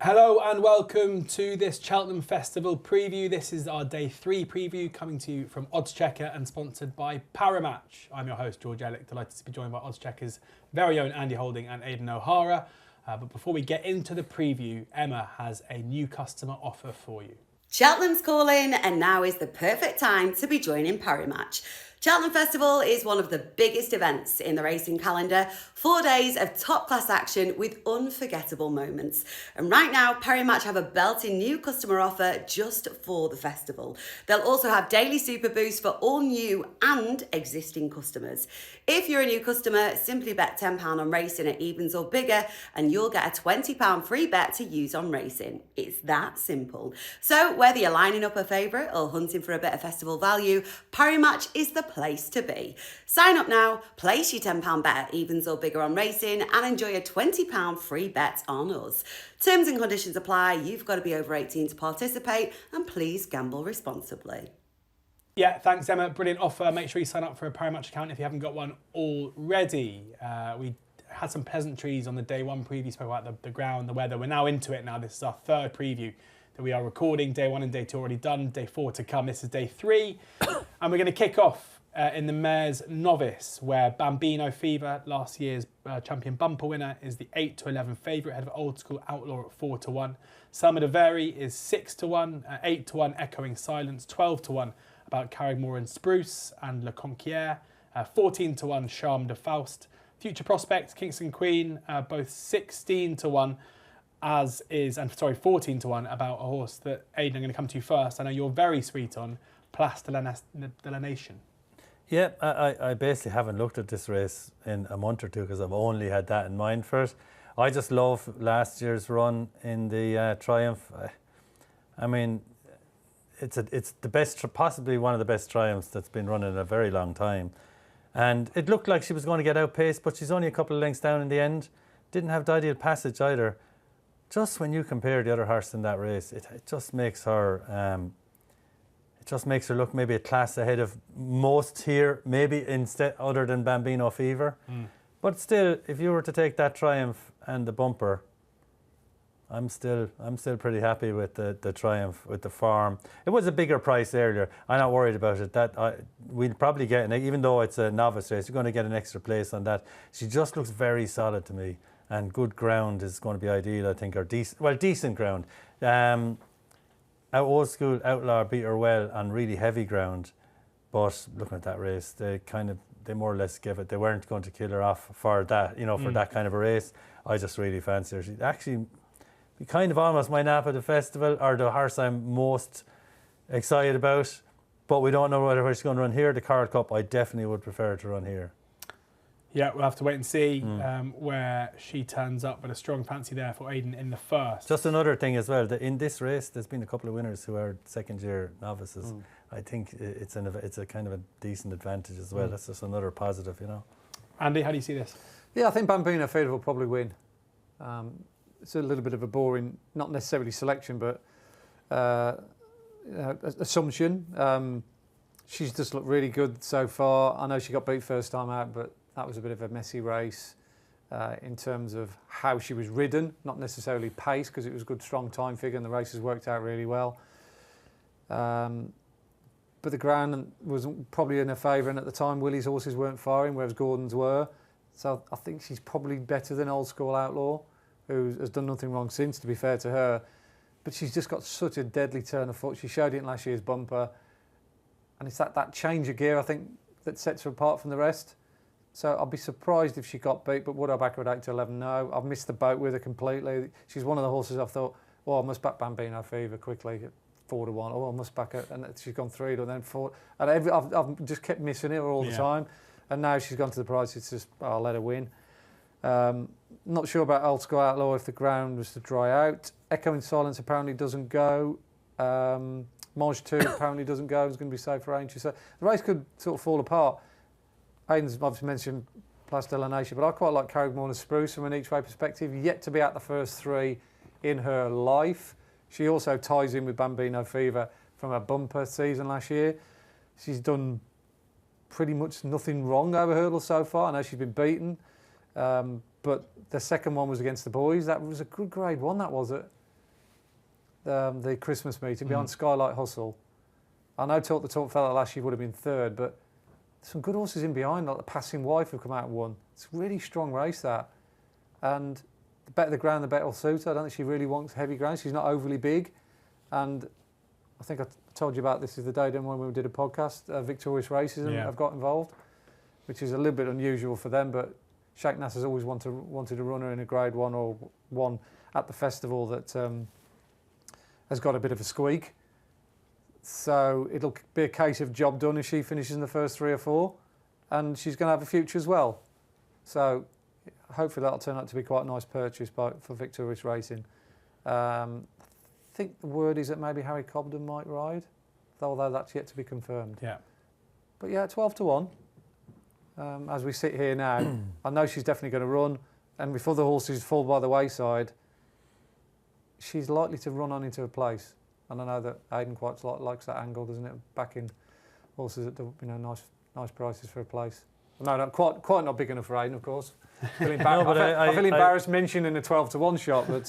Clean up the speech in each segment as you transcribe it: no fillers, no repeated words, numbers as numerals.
Hello and welcome to this Cheltenham Festival preview. This is our day 3 preview coming to you from oddschecker and sponsored by Parimatch. I'm your host, George Ellick, delighted to be joined by oddschecker's very own Andy Holding and Aidan O'Hara. But before we get into the preview, Emma has a new customer offer for you. Cheltenham's calling, and now is the perfect time to be joining Parimatch. Cheltenham Festival is one of the biggest events in the racing calendar. 4 days of top-class action with unforgettable moments. And right now, Parimatch have a belting new customer offer just for the festival. They'll also have daily super boosts for all new and existing customers. If you're a new customer, simply bet £10 on racing at evens or bigger, and you'll get a £20 free bet to use on racing. It's that simple. So whether you're lining up a favourite or hunting for a bit of festival value, Parimatch is the place to be. Sign up now, place your £10 bet at evens or bigger on racing, and enjoy a £20 free bet on us. Terms and conditions apply. You've got to be over 18 to participate, and please gamble responsibly. Yeah, thanks Emma, brilliant offer. Make sure you sign up for a Parimatch account if you haven't got one already. We had some pleasantries on the day 1 preview, spoke about the ground, the weather. We're now into it now. This is our 3rd preview that we are recording. Day 1 and day 2 already done, day 4 to come. This is day 3. And we're going to kick off in the Mares Novice, where Bambino Fever, last year's champion bumper winner, is the 8-11 favourite, ahead of Old School Outlaw at 4-1. Selma de Veri is 6-1, 8-1 Echoing Silence, 12-1 about Carrigmore and Spruce and Le Conquier, 14-1 Charme de Faust. Future prospects, Kingston Queen, both 16-1, 14-1 about a horse that, Aidan, I'm going to come to you first. I know you're very sweet on, Place de la Nation. Yeah, I basically haven't looked at this race in a month or two because I've only had that in mind for it. I just love last year's run in the Triumph. I mean, it's the best, possibly one of the best Triumphs that's been run in a very long time. And it looked like she was going to get outpaced, but she's only a couple of lengths down in the end. Didn't have the ideal passage either. Just when you compare the other horse in that race, it just makes her... It just makes her look maybe a class ahead of most here, maybe instead other than Bambino Fever. But still, if you were to take that Triumph and the bumper, I'm still pretty happy with the Triumph, with the form. It was a bigger price earlier. I'm not worried about it. We'll probably get, even though it's a novice race, you're going to get an extra place on that. She just looks very solid to me, and good ground is going to be ideal, I think, or decent ground. Old School Outlaw beat her well on really heavy ground, but looking at that race, they more or less gave it. They weren't going to kill her off for that, for that kind of a race. I just really fancy her. She'd actually be kind of almost my nap at the festival, or the horse I'm most excited about, but we don't know whether she's going to run here. The Coral Cup, I definitely would prefer to run here. Yeah, we'll have to wait and see where she turns up, but a strong fancy there for Aidan in the first. Just another thing as well, that in this race, there's been a couple of winners who are second-year novices. I think it's a kind of a decent advantage as well. That's just another positive, Andy, how do you see this? Yeah, I think Bambino Fever will probably win. It's a little bit of a boring, not necessarily selection, but assumption. She's just looked really good so far. I know she got beat first time out, but that was a bit of a messy race in terms of how she was ridden, not necessarily pace, because it was a good, strong time figure and the races worked out really well. But the ground was probably in her favour, and at the time Willie's horses weren't firing, whereas Gordon's were. So I think she's probably better than Old School Outlaw, who has done nothing wrong since, to be fair to her. But she's just got such a deadly turn of foot. She showed it in last year's bumper. And it's that change of gear, I think, that sets her apart from the rest. So I'll be surprised if she got beat, but would I back her at 8-11? No. I've missed the boat with her completely. She's one of the horses I've thought, I must back Bambino Fever quickly at 4-1. I must back her. And she's gone 3 to then 4. And I've just kept missing her all the time. And now she's gone to the price. It's just, I'll let her win. Not sure about Old School Outlaw if the ground was to dry out. Echoing Silence apparently doesn't go. Moj 2 apparently doesn't go. It's going to be safe for Aintree. So the race could sort of fall apart. Aidan's obviously mentioned Place de la Nation, but I quite like Carrigmore and Spruce from an each-way perspective. Yet to be at the first 3 in her life. She also ties in with Bambino Fever from her bumper season last year. She's done pretty much nothing wrong over hurdles so far. I know she's been beaten, but the second one was against the boys. That was a good grade 1, that was it. the Christmas meeting behind Skylight Hustle. I know the top fella last year would have been third, but some good horses in behind, like the Passing Wife have come out and won. It's a really strong race, that. And the better the ground, the better it'll suit her. I don't think she really wants heavy ground. She's not overly big. And I think I told you about this the other day, didn't I, when we did a podcast. Victorious Racism have got involved, which is a little bit unusual for them, but Sheikh Nasser's always wanted a runner in a Grade 1 or 1 at the festival that has got a bit of a squeak. So it'll be a case of job done if she finishes in the first 3 or 4, and she's going to have a future as well. So hopefully that'll turn out to be quite a nice purchase for Victorious Racing. I think the word is that maybe Harry Cobden might ride, although that's yet to be confirmed. Yeah. But yeah, 12 to 1. As we sit here now, I know she's definitely going to run, and before the horses fall by the wayside, she's likely to run on into a place. And I know that Aidan quite likes that angle, doesn't it? Backing horses at nice prices for a place. No, quite not big enough for Aidan, of course. I feel embarrassed mentioning a 12 to 1 shot, but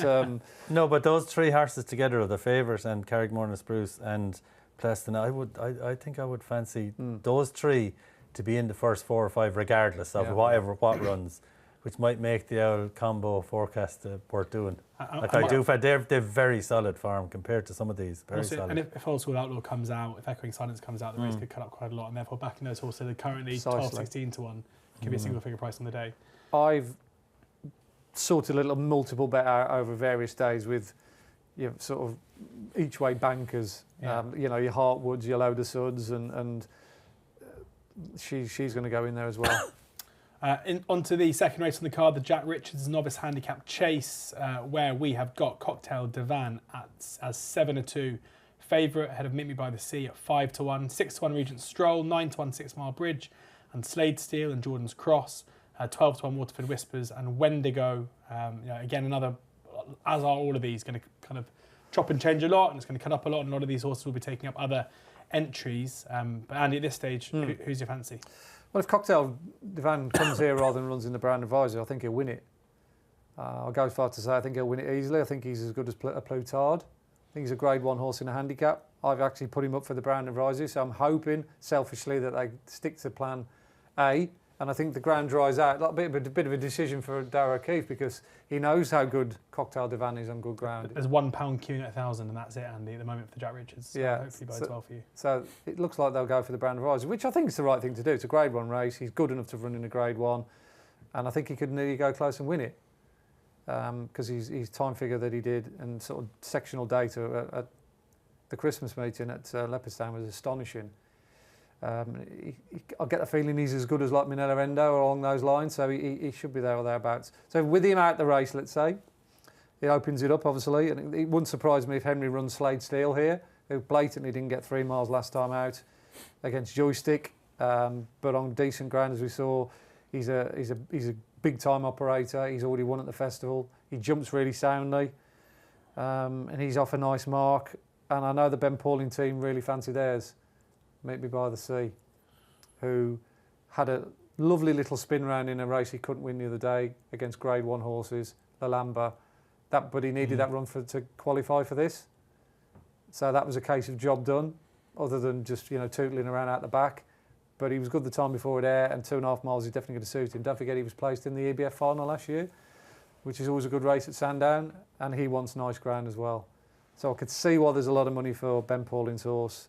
no, but those 3 horses together are the favourite, and Carrickmorna Spruce and Pleston. I think I would fancy those 3 to be in the first 4 or 5, regardless of what runs, which might make the old combo forecast worth doing. They're very solid form compared to some of these. Very solid. And if Old School Outlaw comes out, if Echoing Silence comes out, the race could cut up quite a lot, and therefore backing those horses that are currently 12, 16 to 1 could be a single figure price on the day. I've sorted a little multiple bet out over various days with sort of each way bankers. Yeah. Your Hartwoods, your Loader Suds, and she's going to go in there as well. Onto the second race on the card, the Jack Richards Novice Handicap Chase, where we have got Cocktail Divan as 7-2 favourite, ahead of Meet Me by the Sea at 5-1, 6-1 Regent Stroll, 9-1 Six Mile Bridge, and Slade Steel and Jordan's Cross, 12-1 Waterford Whispers and Wendigo. Again, another, as are all of these, going to kind of chop and change a lot, and it's going to cut up a lot, and a lot of these horses will be taking up other entries. But Andy, at this stage, who's your fancy? Well, if Cocktail Divan comes here rather than runs in the Brown Advisor, I think he'll win it. I'll go as far to say I think he'll win it easily. I think he's as good as a Plutard. I think he's a Grade 1 horse in a handicap. I've actually put him up for the Brown Advisor, so I'm hoping, selfishly, that they stick to plan A. And I think the ground dries out. A bit of a decision for Darragh O'Keefe, because he knows how good Cocktail Divan is on good ground. There's £1 queuing at 1,000, and that's it, Andy, at the moment for Jack Richards. So hopefully bodes well for you. So it looks like they'll go for the Brown Advisor, which I think is the right thing to do. It's a Grade 1 race. He's good enough to run in a Grade 1, and I think he could nearly go close and win it, because his time figure that he did and sort of sectional data at the Christmas meeting at Leopardstown was astonishing. I get the feeling he's as good as like Minella Endo or along those lines, so he should be there or thereabouts. So with him out the race, let's say, it opens it up, obviously, and it wouldn't surprise me if Henry runs Slade Steel here, who blatantly didn't get 3 miles last time out against Joystick, but on decent ground, as we saw. He's a big time operator. He's already won at the festival. He jumps really soundly, and he's off a nice mark. And I know the Ben Pauling team really fancy theirs. Meet Me by the Sea, who had a lovely little spin round in a race he couldn't win the other day against Grade 1 horses, Lalamba. But he needed that run to qualify for this. So that was a case of job done, other than just tootling around out the back. But he was good the time before there, and 2.5 miles is definitely going to suit him. Don't forget he was placed in the EBF final last year, which is always a good race at Sandown, and he wants nice ground as well. So I could see why there's a lot of money for Ben Pauling's horse.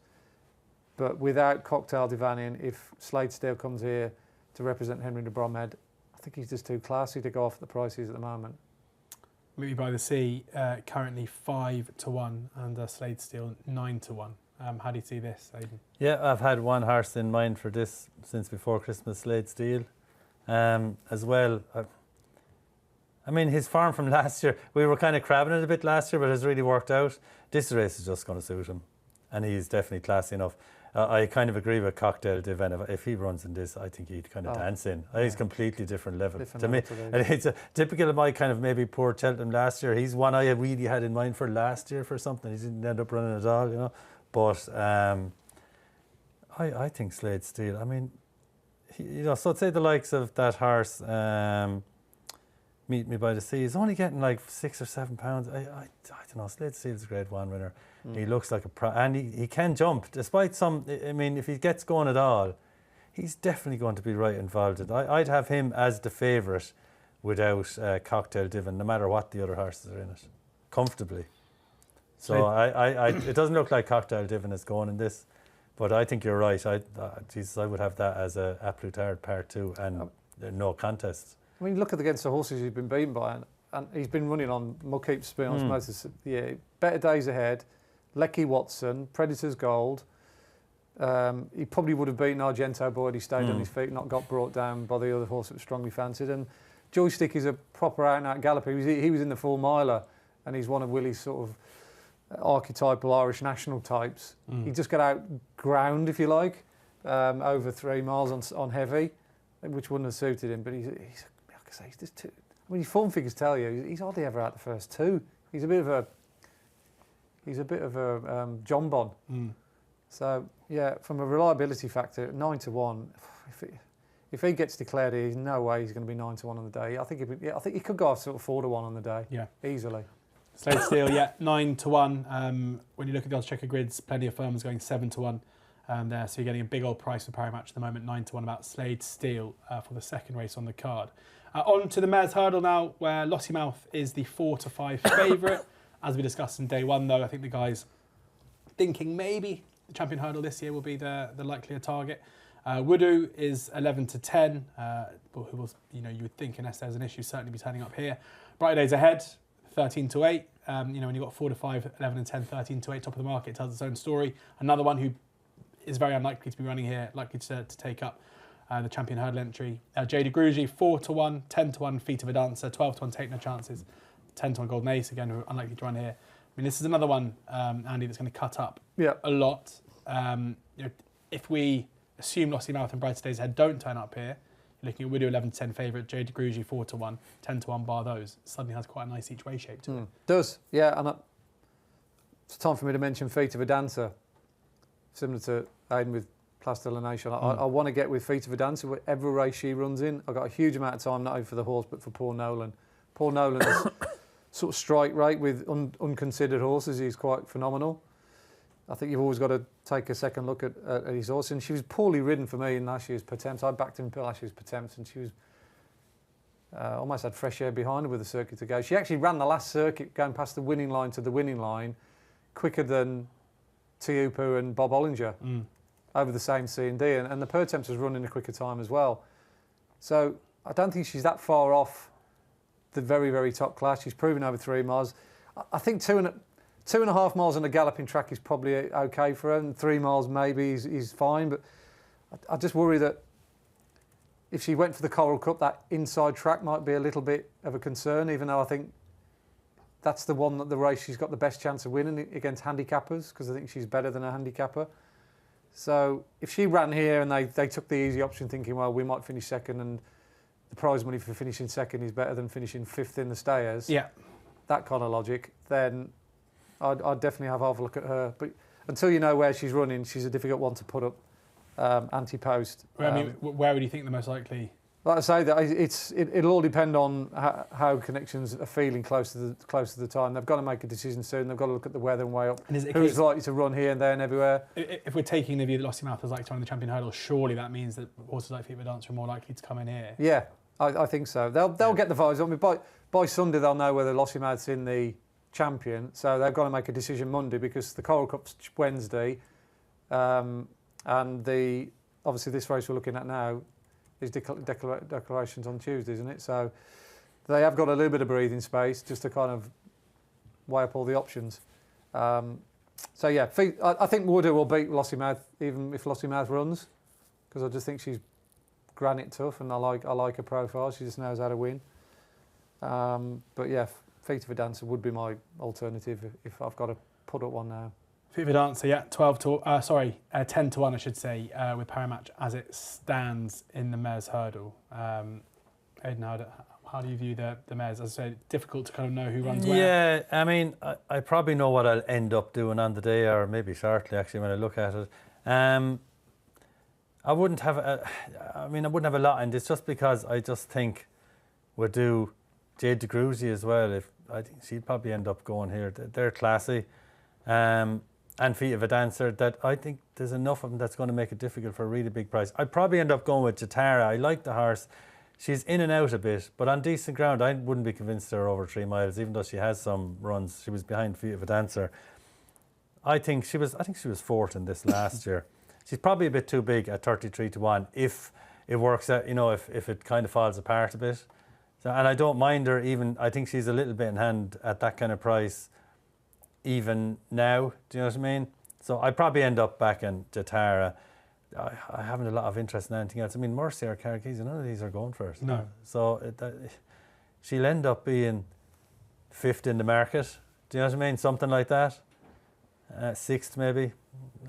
But without Cocktail Divan in, if Slade Steel comes here to represent Henry de Bromhead, I think he's just too classy to go off the prices at the moment. Meet Me by the Sea, currently 5-1, and Slade Steel 9-1. How do you see this, Aidan? Yeah, I've had one horse in mind for this since before Christmas, Slade Steel. As well, I mean, his form from last year, we were kind of crabbing it a bit last year, but it's really worked out. This race is just going to suit him, and he's definitely classy enough. I kind of agree with Cocktail Divan. If he runs in this, I think he'd kind of dance in. He's completely different level to me. And it's a typical of my kind of maybe poor Cheltenham last year. He's one I really had in mind for last year for something. He didn't end up running at all, But I think Slade Steel. I mean, so say the likes of that horse, Meet Me by the Sea, is only getting like £6 or £7. I don't know. Slade Steele's a Grade 1 winner. He looks like and he can jump, despite some. I mean, if he gets going at all, he's definitely going to be right involved. I'd have him as the favourite without Cocktail Divin, no matter what the other horses are in it, comfortably. So it doesn't look like Cocktail Divin is going in this, but I think you're right. I would have that as a absolute hard part 2 and no contest. I mean, look against the horses he's been beaten by, and he's been running on Mukeep spin-offs most of the year. Better Days Ahead, Lecky Watson, Predator's Gold. He probably would have beaten Argento, but he stayed on his feet, not got brought down by the other horse that was strongly fancied. And Joystick is a proper out-and-out galloper. He was in the 4 miler, and he's one of Willie's sort of archetypal Irish national types. He just got out ground, if you like, over 3 miles on heavy, which wouldn't have suited him. But he's like I say, he's just too. I mean, his form figures tell you he's hardly ever out the first 2. He's a bit of a John Bon. So yeah, from a reliability factor, 9-1. If he gets declared, there's no way he's going to be 9-1 on the day. I think he could go off sort of 4-1 on the day. Yeah, easily. Slade Steele, 9-1. When you look at the oddschecker grids, plenty of firms going 7-1 there. So you're getting a big old price for Parimatch at the moment, 9-1 about Slade Steele for the second race on the card. On to the Mares Hurdle now, where Lossiemouth is the 4-5 favourite. As we discussed in day 1, though, I think the guys thinking maybe the champion hurdle this year will be the likelier target. Woodoo is 11-10, who will, you would think, unless there's an issue, certainly be turning up here. Bright Days Ahead, 13-8. When you've got 4-5, 11-10, 13-8, top of the market, tells its own story. Another one who is very unlikely to be running here, likely to take up the champion hurdle entry. Jade Grugy, 4-1, 10-1, Feet of a Dancer, 12-1, Take No Chances, 10-1 Golden Ace, again, who are unlikely to run here. I mean, this is another one, Andy, that's going to cut up a lot. If we assume Lossiemouth and Bright Days Ahead don't turn up here, you're looking at Widow 11-10 favourite, Jade Grugy 4-1, 10-1 bar those. Suddenly has quite a nice each way shape to it. Does, yeah. And it's time for me to mention Feet of a Dancer, similar to Aidan with Plastilination. I want to get with Feet of a Dancer whatever race she runs in. I've got a huge amount of time, not only for the horse, but for Paul Nolan. Paul Nolan's sort of strike rate with unconsidered horses is quite phenomenal. I think you've always got to take a second look at his horse. And she was poorly ridden for me in last year's Pertemps. I backed him in last year's Pertemps, and she was almost had fresh air behind her with the circuit to go. She actually ran the last circuit going past the winning line to the winning line quicker than Tiupu and Bob Ollinger over the same C&D. And the Pertemps was running a quicker time as well. So I don't think she's that far off the very, very top class. She's proven over 3 miles. I think 2.5 miles on a galloping track is probably okay for her, and 3 miles maybe is fine. But I just worry that if she went for the Coral Cup, that inside track might be a little bit of a concern, even though I think that's the one that the race she's got the best chance of winning against handicappers, because I think she's better than a handicapper. So if she ran here and they took the easy option thinking, well, we might finish second and the prize money for finishing second is better than finishing 5th in the stayers, that kind of logic, then I'd definitely have half a look at her. But until you know where she's running, she's a difficult one to put up anti-post. Well, I mean, where would you think the most likely? Like I say, that it'll all depend on how connections are feeling close to the time. They've got to make a decision soon. They've got to look at the weather and weigh up who's likely to run here and there and everywhere. If we're taking the view that Lossiemouth is like to run the champion hurdle, surely that means that horses like Feet of a Dancer are more likely to come in here. Yeah, I think so. They'll get the vibes. I mean, by Sunday they'll know whether Lossiemouth's in the champion, so they've got to make a decision Monday because the Coral Cup's Wednesday, and obviously this race we're looking at now is declarations on Tuesday, isn't it? So they have got a little bit of breathing space just to kind of weigh up all the options. So yeah, I think Woodoo will beat Lossiemouth even if Lossiemouth runs, because I just think she's granite tough and I like her profile. She just knows how to win. But yeah, Feet of a Dancer would be my alternative if I've got to put up one now. Feet of a Dancer, 10-1, I should say, with Parimatch as it stands in the Mares Hurdle. Aidan, how do you view the Mares? As I say, difficult to kind of know who runs where. Yeah, I mean, I probably know what I'll end up doing on the day, or maybe shortly actually when I look at it. I wouldn't have a lot in this just because I just think we're due Jade DeGruzy as well. I think she'd probably end up going here. They're classy. And Feet of a Dancer, that I think there's enough of them that's going to make it difficult for a really big price. I'd probably end up going with Jatara. I like the horse. She's in and out a bit, but on decent ground, I wouldn't be convinced they're over 3 miles, even though she has some runs. She was behind Feet of a Dancer. I think she was fourth in this last year. She's probably a bit too big at 33 to 1 if it works out, if it kind of falls apart a bit. So, and I don't mind her even, I think she's a little bit in hand at that kind of price even now, do you know what I mean? So I'd probably end up backing Jatara. I haven't a lot of interest in anything else. I mean, Mercy or Carrickese, none of these are going for it. No. So she'll end up being fifth in the market, do you know what I mean? Something like that. Sixth maybe.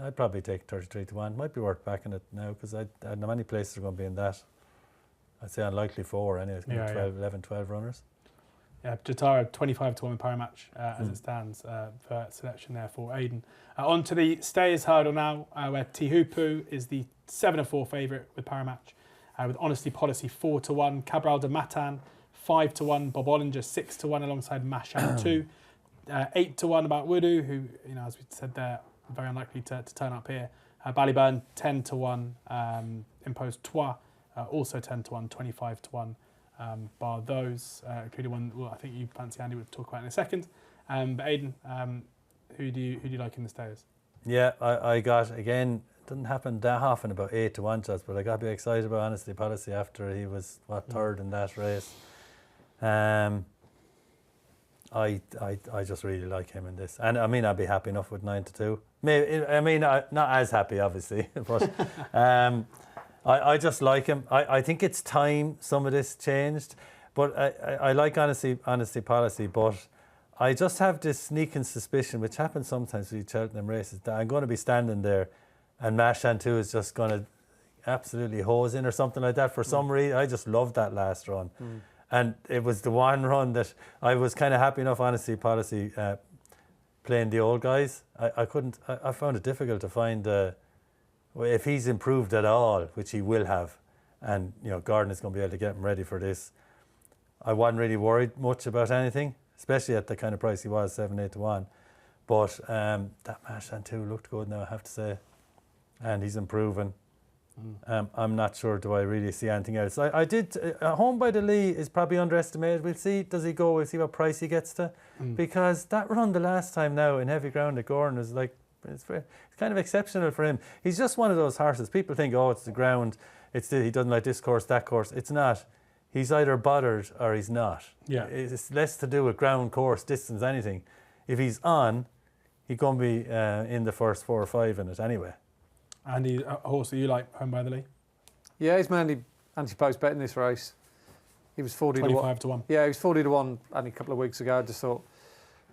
I'd probably take 33 to 1. Might be worth backing it now because I know many places are going to be in that. I'd say unlikely 4 anyway. It's going to be 11, 12 runners. Yeah, Jatara 25 to 1 in Parimatch as it stands for selection there for Aidan. On to the Stayers Hurdle now, where Tihupu is the 7-4 favourite with Parimatch, with Honesty Policy 4 to 1, Cabral de Matan 5 to 1, Bob Ollinger 6 to 1 alongside Mashan 2, 8 to 1 about Wudu, who as we said there, very unlikely to turn up here. Ballyburn 10 to 1, Imposed Trois also 10 to 1, 25 to 1. Bar those, including one I think you fancy, Andy, we'll talk about in a second. But Aidan, who do you like in the Stayers? Yeah, I got, again, it doesn't happen that often, about 8 to 1 shots, but I got to be excited about Honesty Policy after he was, third in that race. I just really like him in this. And I mean, I'd be happy enough with 9 to 2. Maybe, not as happy, obviously, but I just like him. I think it's time some of this changed, but I like Honesty Policy, but I just have this sneaking suspicion, which happens sometimes with Cheltenham races, that I'm going to be standing there and Mashan 2 is just going to absolutely hose in or something like that for some reason. I just loved that last run. And it was the one run that I was kind of happy enough, Honesty Policy, playing the old guys. I found it difficult to find, if he's improved at all, which he will have, and Gordon is going to be able to get him ready for this, I wasn't really worried much about anything, especially at the kind of price he was, 7, 8 to 1. But that Mashan 2 looked good now, I have to say. And he's improving. I'm not sure, do I really see anything else? I did, Home by the Lee is probably underestimated. We'll see, does he go, we'll see what price he gets to. Because that run the last time now in heavy ground at Gordon is like, it's kind of exceptional for him. He's just one of those horses. People think, it's the ground, he doesn't like this course, that course. It's not. He's either bothered or he's not. Yeah. It's less to do with ground, course, distance, anything. If he's on, he's going to be in the first 4 or 5 in it anyway. Andy, a horse that you like, Home by the Lee? Yeah, he's mainly anti-post bet in this race. He was 40 to 1. 25 to 1. Yeah, he was 40 to 1 only a couple of weeks ago. I just thought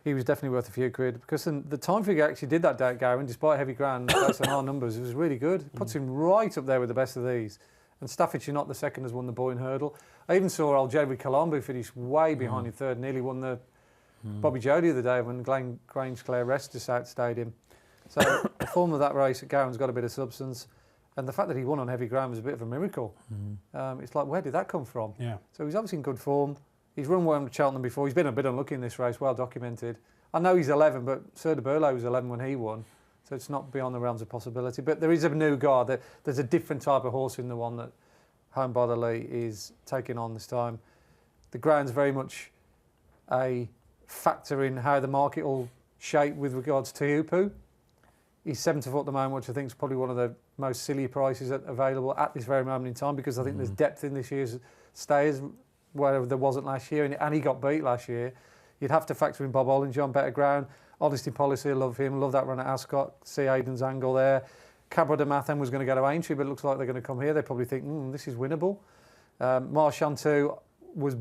he was definitely worth a few quid because the time figure actually did that day at Gowan, despite heavy ground, based on our numbers, it was really good. It puts him right up there with the best of these. And Staffordshire Not the second has won the Boyne Hurdle. I even saw old Jedward Colombo finish way behind in third, nearly won the Bobby Joe the other day when Grange Clare rested South Stadium. So the form of that race at Gowan's got a bit of substance. And the fact that he won on heavy ground was a bit of a miracle. It's like, where did that come from? Yeah. So he's obviously in good form. He's run well at Cheltenham before. He's been a bit unlucky in this race, well documented. I know he's 11, but Sir de Burlo was 11 when he won. So it's not beyond the realms of possibility. But there is a new guard. There's a different type of horse in the one that Home by the Lee is taking on this time. The ground's very much a factor in how the market will shape with regards to Tihupu. He's 7 to 4 at the moment, which I think is probably one of the most silly prices available at this very moment in time because I think there's depth in this year's Stayers where there wasn't last year, and he got beat last year. You'd have to factor in Bob Ollinger on better ground. Honesty Policy, I love him. Love that run at Ascot. See Aidan's angle there. Cabra de Mathan was going to go to Aintree, but it looks like they're going to come here. They probably think, this is winnable. Marchand 2 was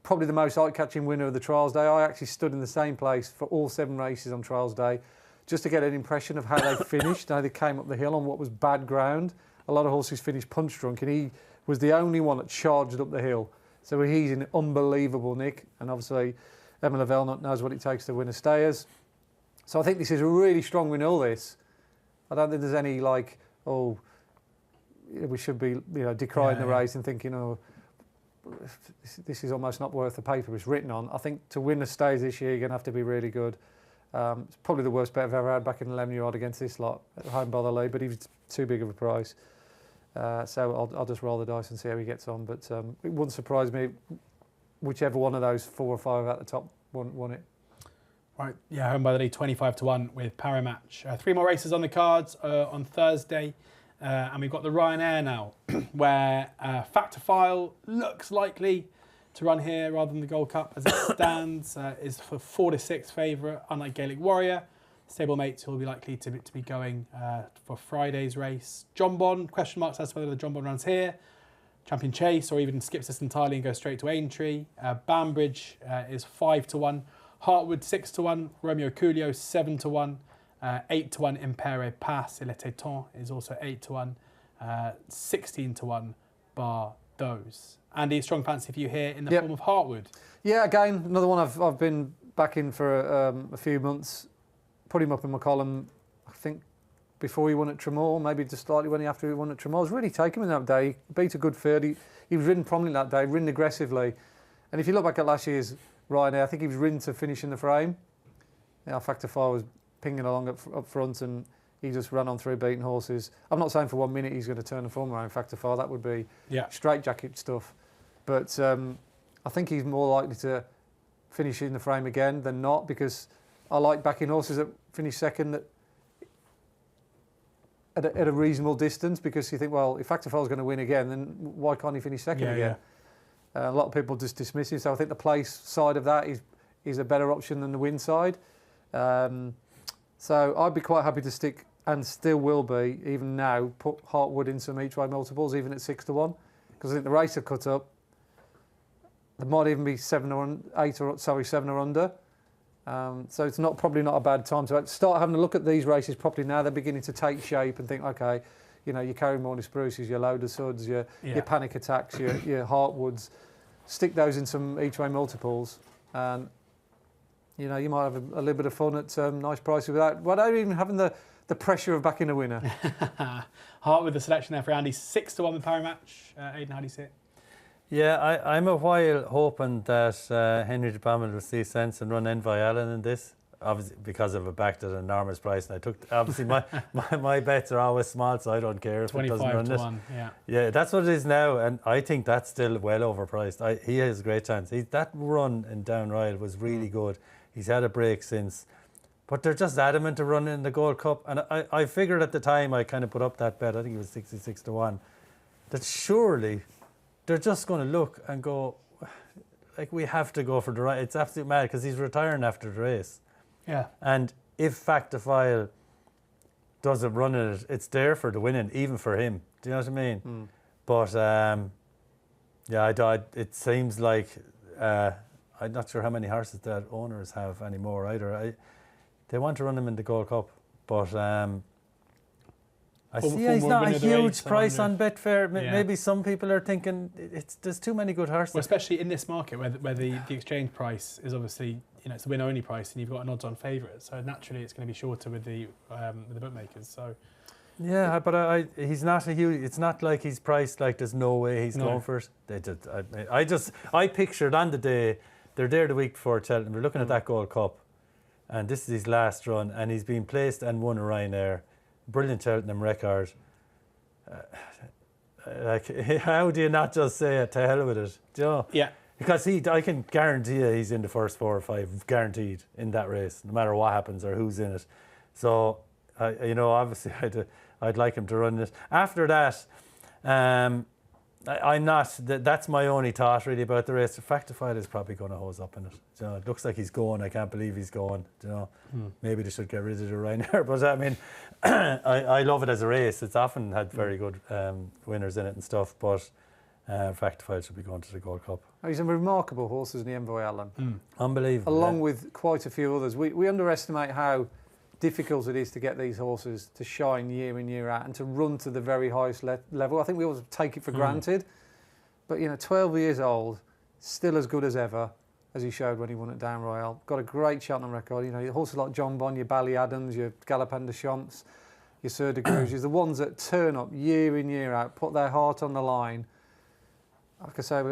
probably the most eye-catching winner of the Trials Day. I actually stood in the same place for all 7 races on Trials Day just to get an impression of how they finished, how they came up the hill on what was bad ground. A lot of horses finished punch-drunk, and he was the only one that charged up the hill. So he's in unbelievable nick, and obviously Emma Lavelle knows what it takes to win a Stayers. So I think this is a really strong win, all this. I don't think there's any we should be decrying the race and thinking, this is almost not worth the paper it's written on. I think to win the stage this year, you're going to have to be really good. It's probably the worst bet I've ever had back in 11-year-old against this lot at home by the lead, but he was too big of a price. So I'll just roll the dice and see how he gets on. But it wouldn't surprise me whichever one of those 4 or 5 at the top won it. Right, yeah, home by the lead, 25-1 with Parimatch. 3 more races on the cards on Thursday. And we've got the Ryanair now, where Factor File looks likely to run here rather than the Gold Cup as it stands. Is for 4-6 favourite, unlike Gaelic Warrior. Stablemates who will be likely to be going for Friday's race. John Bond, question marks as to whether the John Bond runs here. Champion Chase, or even skips this entirely and goes straight to Aintree. Banbridge is 5-1. Hartwood 6-1. Romeo Coolio 7-1. 8-1 Impere Pass. Il était temps is also 8-1. 16-1 bar those. Andy, strong fancy for you here in the form of Hartwood. Yeah, again, another one I've been backing for a few months. Put him up in my column, I think, before he won at Tremor, maybe just slightly after he won at Tremor. I was really taking him that day. He beat a good third. He was ridden prominently that day, ridden aggressively. And if you look back at last year's Ryanair, I think he was ridden to finish in the frame. Factor 5 was pinging along up front, and he just ran on through beating horses. I'm not saying for 1 minute he's going to turn the form around Factor 5. That would be straitjacket stuff. But I think he's more likely to finish in the frame again than not, because I like backing horses that finish second at a reasonable distance, because you think, well, if Factor 5 is going to win again, then why can't he finish second again? A lot of people just dismiss him, so I think the place side of that is a better option than the win side. So I'd be quite happy to stick, and still will be, even now, put Hartwood in some each-way multiples, even at 6-1, because I think the race will cut up. There might even be 7 or under. So it's probably not a bad time to start having a look at these races properly now. They're beginning to take shape and think, okay, your Carry Morning Spruces, your Loader Suds, your Panic Attacks, your Hartwoods, stick those in some each-way multiples, and you might have a little bit of fun at nice prices without even having the pressure of backing a winner. Hartwood, the selection there for Andy, 6-1 with Parimatch. Aidan, how do you see it? Yeah, I'm a while hoping that Henry de Bammel will see sense and run Envoy Allen in this, obviously because of a backed at an enormous price. And I took, obviously, my bets are always small, so I don't care if it doesn't run 25-1, Yeah, that's what it is now, and I think that's still well overpriced. He has a great chance. That run in Down Royal was really good. He's had a break since, but they're just adamant to run in the Gold Cup. And I figured at the time, I kind of put up that bet, I think it was 66-1, that surely they're just going to look and go, like, we have to go for the right. It's absolutely mad because he's retiring after the race. Yeah. And if Factor File doesn't run it, it's there for the winning, even for him. Do you know what I mean? But, it seems like, I'm not sure how many horses that owners have anymore either. They want to run him in the Gold Cup, but I see he's not a huge price on Betfair. Maybe some people are thinking there's too many good horses. Well, especially in this market where the exchange price is obviously, it's the win-only price, and you've got an odds-on favourite. So naturally, it's going to be shorter with the bookmakers. So yeah, but he's not a huge. It's not like he's priced like there's no way he's going for it. I pictured on the day they're there the week before Cheltenham. They're looking at that Gold Cup, and this is his last run, and he's been placed and won a Ryanair. Brilliant Cheltenham record. How do you not just say it? To hell with it, do you know? Yeah. Because I can guarantee you he's in the first 4 or 5, guaranteed in that race, no matter what happens or who's in it. So, obviously I'd like him to run it. After that, I'm not. That's my only thought really about the race. Factor File is probably going to hose up in it. It looks like he's going. I can't believe he's going. Maybe they should get rid of the Ryanair. But I mean, I love it as a race. It's often had very good winners in it and stuff. But Factor File should be going to the Gold Cup. He's a remarkable horse, isn't he, Envoy Allen? Unbelievable. Along with quite a few others. We underestimate how difficult it is to get these horses to shine year in, year out and to run to the very highest level. I think we always take it for granted. But, 12 years old, still as good as ever, as he showed when he won at Down Royal. Got a great Cheltenham record. Horses like John Bond, your Bally Adams, your Galopin de Champs, your Sir de Gruges, the ones that turn up year in, year out, put their heart on the line. like I say,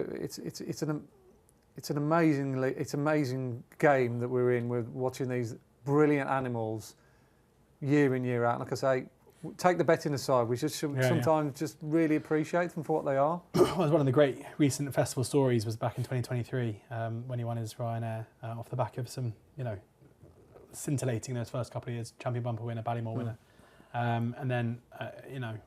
it's an amazing game that we're in. We're watching these brilliant animals year in, year out. Like I say, take the betting aside. We just should sometimes just really appreciate them for what they are. Well, one of the great recent festival stories was back in 2023 when he won his Ryanair off the back of some, scintillating those first couple of years, champion bumper winner, Ballymore winner. And then,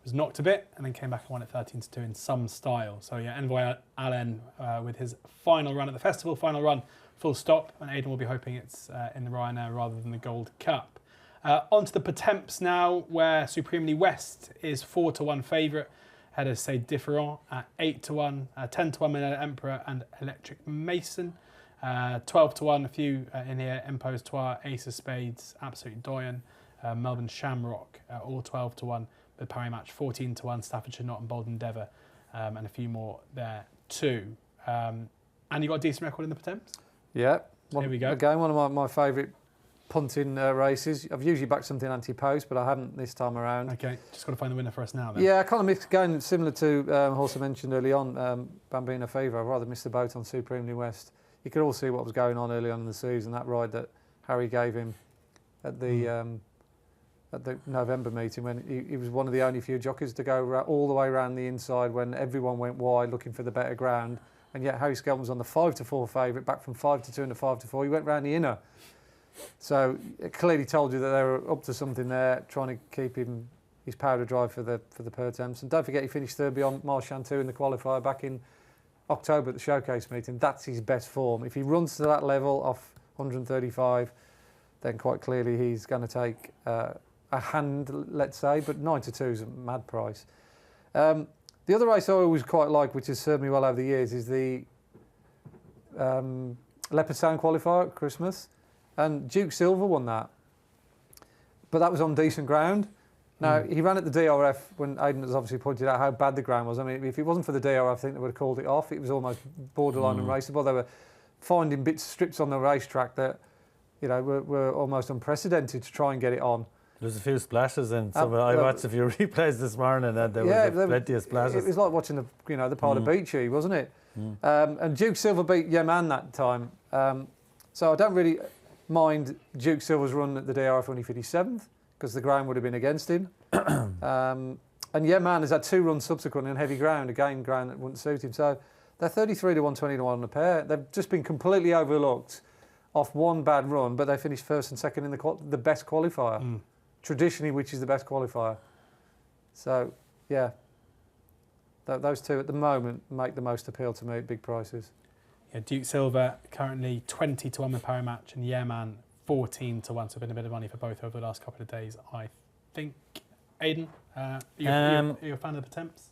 was knocked a bit and then came back and won it 13-2 in some style. So, envoy Aidan with his final run at the festival, final run, full stop. And Aidan will be hoping it's in the Ryanair rather than the Gold Cup. On to the Patemps now, where Supremely West is 4-1 favourite. Headers say Different at 8-1, 10-1 Manila Emperor and Electric Mason. 12-1, a few in here, Impose Trois, Ace of Spades, Absolute Doyen. Melbourne Shamrock, all 12-1, with Parimatch 14-1, Staffordshire Knot and Bold Endeavour, and a few more there too. And you got a decent record in the Patemps? Yeah. Here we go. Again, one of my favourite punting races. I've usually backed something anti-post, but I haven't this time around. Okay, just got to find the winner for us now then. Yeah, I kind of missed, again, similar to horse I mentioned early on, Bambino Fever. I'd rather miss the boat on Supremely West. You could all see what was going on early on in the season, that ride that Harry gave him at the November meeting, when he was one of the only few jockeys to go all the way around the inside when everyone went wide looking for the better ground, and yet Harry Skelton was on the 5-4 favourite, back from 5-2 into 5-4. He went round the inner, so it clearly told you that they were up to something there, trying to keep his powder dry for the Patemps. And don't forget, he finished third beyond Marchantou in the qualifier back in October at the showcase meeting. That's his best form. If he runs to that level off 135, then quite clearly he's going to take a hand, let's say, but 9-2 is a mad price. The other race I always quite like, which has served me well over the years, is the Leopardstown qualifier at Christmas. And Duke Silver won that. But that was on decent ground. Now, he ran at the DRF when Aidan has obviously pointed out how bad the ground was. I mean, if it wasn't for the DRF, I think they would have called it off. It was almost borderline unraceable. They were finding strips on the racetrack that, were almost unprecedented to try and get it on. There's a few splashes in some. I watched a few replays this morning, and there were plenty of splashes. It was like watching the Pile of Beachy, wasn't it? And Duke Silver beat Yeman that time. So I don't really mind Duke Silver's run at the DRF when he finished 7th, because the ground would have been against him. And Yeman has had 2 runs subsequently on heavy ground, again ground that wouldn't suit him. So they're 33-1, 20-1 on a pair. They've just been completely overlooked off one bad run, but they finished 1st and 2nd in the best qualifier. Traditionally, which is the best qualifier. So, yeah, those two at the moment make the most appeal to me at big prices. Yeah, Duke Silver currently 20-1 with Parimatch, and Yeman 14-1, so a bit of money for both over the last couple of days, I think. Aidan, you're a fan of the Patemps?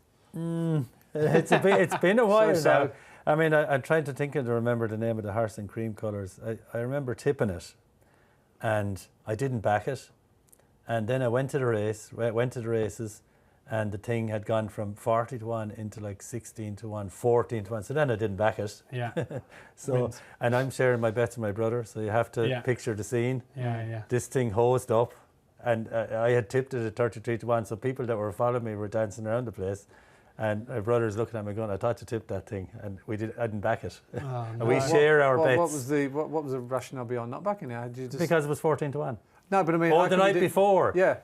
It's been a while So. now. I mean, I tried to think and remember the name of the horse in cream colours. I remember tipping it, and I didn't back it. And then I went to the races, and the thing had gone from 40-1 into like 16-1, 14-1. So then I didn't back it. Yeah. And I'm sharing my bets with my brother, so you have to picture the scene. Yeah. This thing hosed up, and I had tipped it at 33-1, so people that were following me were dancing around the place. And my brother's looking at me going, I thought you tipped that thing, and I didn't back it. Oh, no. And we share our bets. What was the rationale behind not backing it? Because it was 14-1. No, but I mean... the night before? Yeah.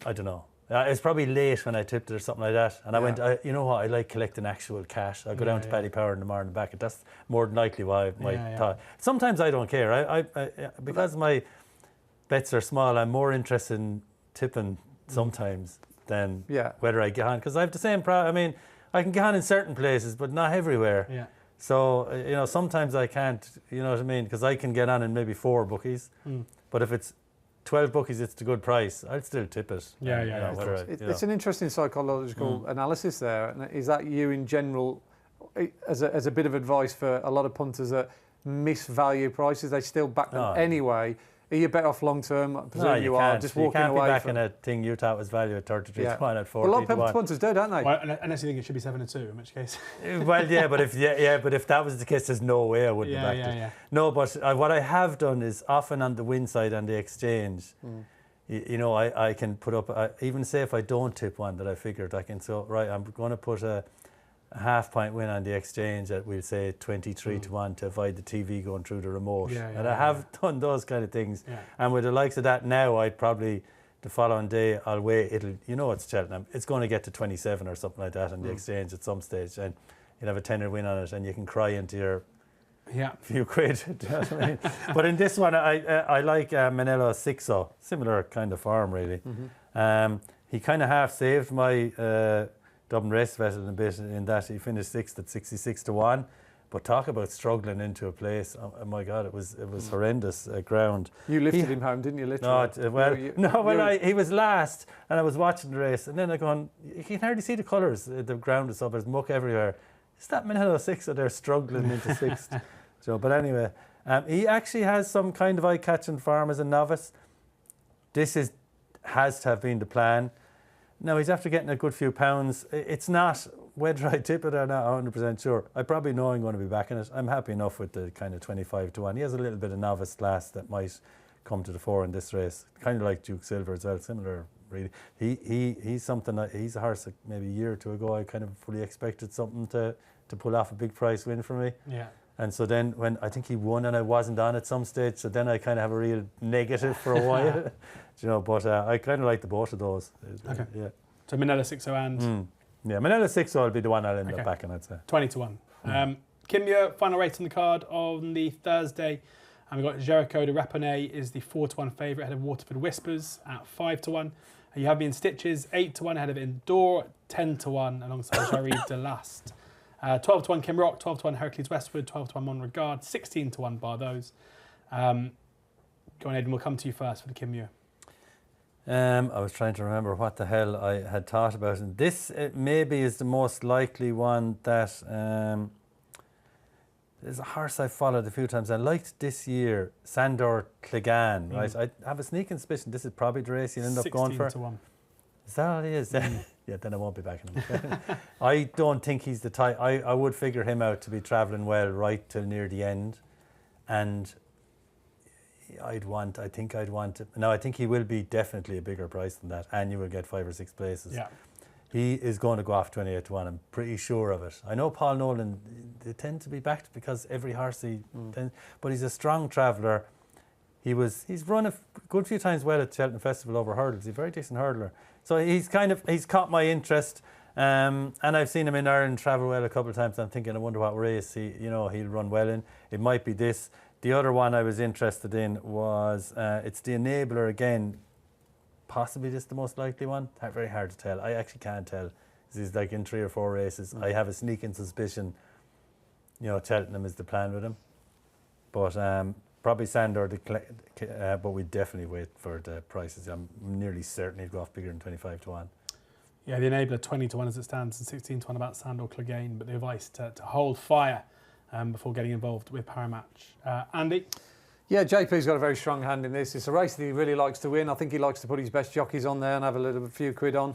I don't know. It's probably late when I tipped it or something like that. And I went, you know what, I like collecting actual cash. I'll go down to Paddy Power in the morning and back it. That's more than likely why I thought. Sometimes I don't care. I because my bets are small, I'm more interested in tipping sometimes than whether I get on. Because I have the same problem. I mean, I can get on in certain places, but not everywhere. Yeah. So, sometimes I can't, you know what I mean? Because I can get on in maybe 4 bookies. But if it's 12 bookies, it's a good price. I'd still tip it. It's an interesting psychological analysis there. And is that you in general, as a bit of advice for a lot of punters that miss value prices, they still back them anyway? Are you better off long term? I presume you are. Just walking away. You can't be backing a thing you thought was valued at 33 to 1 at 40 a lot of punters do, don't they? Well, unless you think it should be 7-2, in which case. Well, but if that was the case, there's no way I wouldn't have backed it. Yeah. No, but what I have done is often on the win side on the exchange, I can put up, even say if I don't tip one that I figured I can, I'm going to put a a half-point win on the exchange at, we'll say, 23 to 1 to avoid the TV going through the remote. And I have done those kind of things. And with the likes of that now, I'd probably, the following day, I'll wait. It's Cheltenham. It's going to get to 27 or something like that on the exchange at some stage. And you'll have a tenner win on it and you can cry into your few quid. Do you know what I mean? But in this one, I like Manello Sixo. Similar kind of form, really. He kind of half saved my Dublin race vessel a bit in that he finished 6th at 66 to 1. But talk about struggling into a place. Oh my God, it was horrendous ground. You lifted him home, didn't you, literally? He was last and I was watching the race and then you can hardly see the colours. The ground is up, there's muck everywhere. Is that Manello Sixo there struggling into 6th? But anyway, he actually has some kind of eye-catching form as a novice. This has to have been the plan. Now, he's after getting a good few pounds. It's not whether I tip it or not 100% sure. I probably know I'm going to be backing it. I'm happy enough with the kind of 25 to 1. He has a little bit of novice class that might come to the fore in this race. Kind of like Duke Silver as well, similar really. He's something, he's a horse that maybe a year or two ago I kind of fully expected something to pull off a big price win for me. And so then when I think he won and I wasn't on at some stage, so then I kind of have a real negative for a while. But I kind of like the both of those. Okay. So Manello Sixo and... Manello Sixo will be the one I'll end up backing, I'd say. 20 to 1. Kim Muir, final race on the card on the Thursday. And we've got Jericho de Rapone is the 4 to 1 favourite ahead of Waterford Whispers at 5 to 1. And you have me in Stitches, 8 to 1 ahead of Endor, 10 to 1 alongside Jarry de Last. 12 to 1 Kim Rock, 12 to 1 Hercules Westwood, 12 to 1 Mon Regard, 16 to 1 bar those. Go on, Aidan, we'll come to you first for the Kim Muir. I was trying to remember what the hell I had thought about. And this maybe is the most likely one that there's a horse I've followed a few times. I liked this year, Sandor Clegane, right? I have a sneaking suspicion this is probably the race you'll end up going for. 16 to 1. Is that all he is? Yeah, then I won't be backing him. I don't think he's the type. I would figure him out to be travelling well right till near the end. And I think he will be definitely a bigger price than that, and you will get 5 or 6 places. He is going to go off 28 to 1. I'm pretty sure of it. I know Paul Nolan, they tend to be backed because every horse but he's a strong traveller. He's run a good few times well at Cheltenham Festival over hurdles. He's a very decent hurdler. So he's caught my interest. And I've seen him in Ireland travel well a couple of times. I'm thinking, I wonder what race he'll run well in. It might be this. The other one I was interested in was, it's the Enabler again. Possibly this the most likely one. Very hard to tell. I actually can't tell. He's like in 3 or 4 races. I have a sneaking suspicion, Cheltenham is the plan with him. But probably Sandor, but we definitely wait for the prices. I'm nearly certain he'd go off bigger than 25 to 1. Yeah, the Enabler 20 to 1 as it stands and 16 to 1 about Sandor Clegane, but the advice to hold fire before getting involved with Parimatch. Andy? Yeah, JP's got a very strong hand in this. It's a race that he really likes to win. I think he likes to put his best jockeys on there and have a few quid on.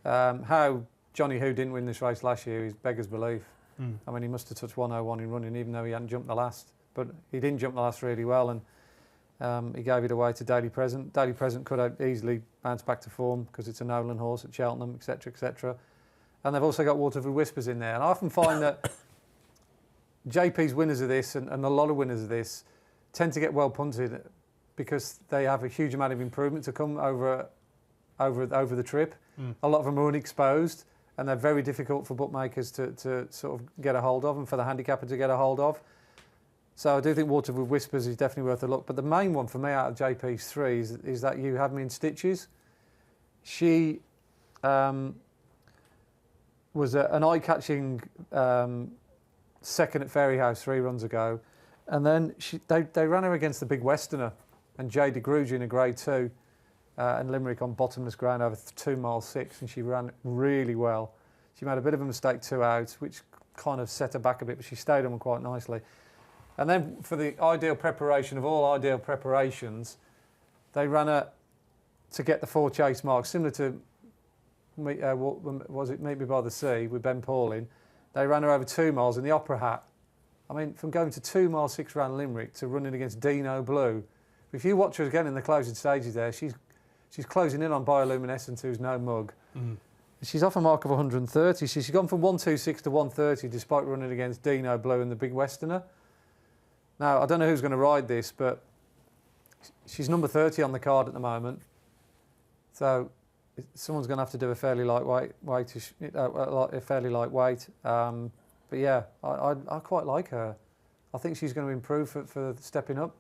How Johnny Who didn't win this race last year is beggars belief. I mean, he must have touched 101 in running, even though he hadn't jumped the last. But he didn't jump the last really well, and he gave it away to Daily Present. Daily Present could have easily bounced back to form because it's a Nolan horse at Cheltenham, etc., etc. And they've also got Waterford Whispers in there. And I often find that JP's winners of this and a lot of winners of this tend to get well punted because they have a huge amount of improvement to come over the trip. A lot of them are unexposed and they're very difficult for bookmakers to sort of get a hold of and for the handicapper to get a hold of. So I do think Waterford Whispers is definitely worth a look. But the main one for me out of JP's 3 is that You Have Me in Stitches. She was an eye-catching second at Fairyhouse 3 runs ago. And then they ran her against the big Westerner and Jay de Gruge in a Grade 2 and Limerick on bottomless ground over 2 miles 6, and she ran really well. She made a bit of a mistake 2 out, which kind of set her back a bit, but she stayed on quite nicely. And then for the ideal preparation of all ideal preparations, they ran her to get the 4 chase marks, similar to was it Meet Me by the Sea with Ben Pauling. They ran her over 2 miles in the Opera Hat. I mean, from going to 2 miles 6 round Limerick to running against Dino Blue. If you watch her again in the closing stages there, she's closing in on Bioluminescence, who's no mug. She's off a mark of 130. She's gone from 126 to 130 despite running against Dino Blue and the Big Westerner. Now, I don't know who's going to ride this, but she's number 30 on the card at the moment. So someone's going to have to do a fairly lightweight. But yeah, I quite like her. I think she's going to improve for stepping up.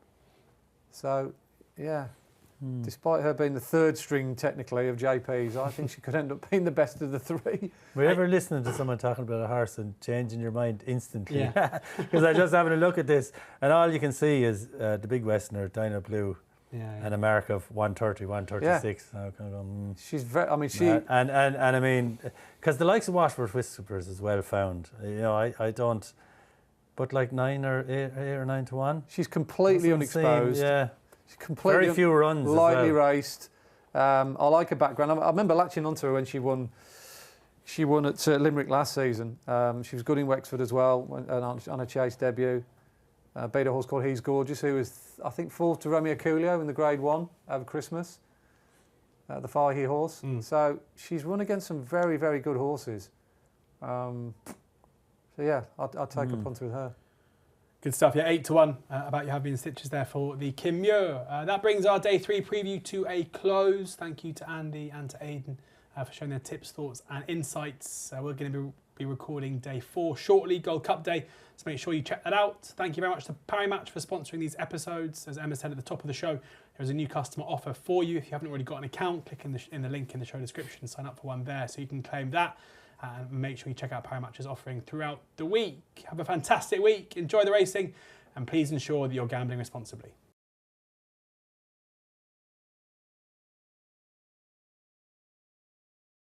So, yeah. Despite her being the third string, technically, of JP's, I think she could end up being the best of the three. Were you ever listening to someone talking about a horse and changing your mind instantly? Yeah. Because I just having a look at this, and all you can see is the Big Westerner, Dino Blue, and a mark of 130, 136. Yeah. So kind of, she's very. I mean, she and I mean, because the likes of Washford Whispers is well found. You know, I don't, but like 9 or 8 or 9 to 1. She's completely unexposed. Yeah. She's completely very few runs. Lightly raced. I like her background. I remember latching onto her when she won. She won at Limerick last season. She was good in Wexford as well on a chase debut. Beat a horse called He's Gorgeous, who was, I think, 4th to Romeo Coolio in the Grade 1 over Christmas. The Fahey horse. So she's run against some very, very good horses. So yeah, I'll take a punt with her. Good stuff. Yeah, 8 to 1 about you having stitches there for the Kim Muir. That brings our day 3 preview to a close. Thank you to Andy and to Aidan for showing their tips, thoughts and insights. We're going to be recording day 4 shortly, Gold Cup day. So make sure you check that out. Thank you very much to Parimatch for sponsoring these episodes. As Emma said at the top of the show, there's a new customer offer for you. If you haven't already got an account, click in the link in the show description, sign up for one there so you can claim that. And make sure you check out Parimatch's offering throughout the week. Have a fantastic week, enjoy the racing, and please ensure that you're gambling responsibly.